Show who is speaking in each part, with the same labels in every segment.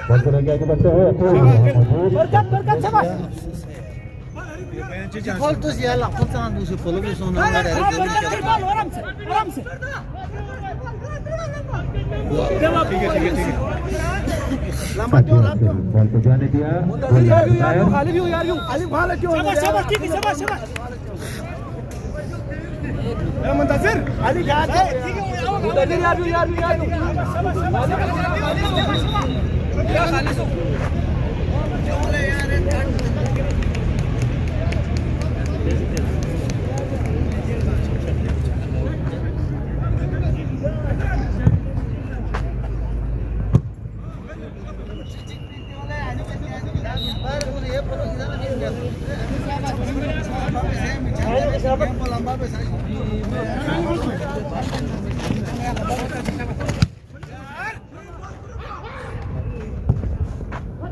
Speaker 1: ball को लेके आगे बढ़ते हैं
Speaker 2: बरकत शाबाश
Speaker 3: फॉल तो यार लाखों चांद उसे फॉलो भी सोना है
Speaker 2: आराम से आराम से
Speaker 1: बॉल को जाने दिया
Speaker 2: खाली भी हो यार यूं खाली वहां लग क्यों शाबाश ठीक है शाबाश ए मुंतजिर खाली यार मुंतजिर यार शाबाश या खाली सो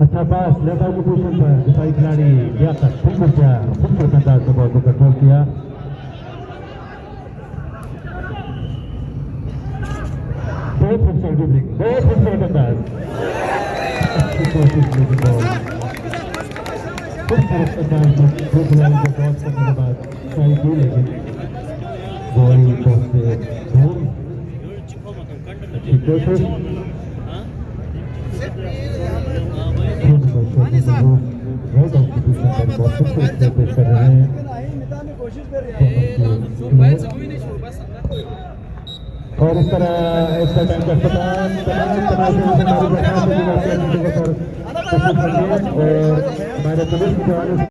Speaker 1: अच्छा पास लेफ्ट आउट की पोजीशन पर दिफाई खिलाड़ी लियाकत खूबसूरत अंदाज से बॉल को कंट्रोल किया बहुत खूबसूरत ड्रिबलिंग बहुत खूबसूरत अंदाज अच्छी कोशिश लेकिन बॉल खूबसूरत अंदाज में दो खिलाड़ी को क्रॉस करने के बाद ट्राई की लेकिन बॉल पोस्ट से दूर अच्छी कोशिश और इस तरह एक्स्ट्रा टाइम का और हमारे पुलिस के जवानों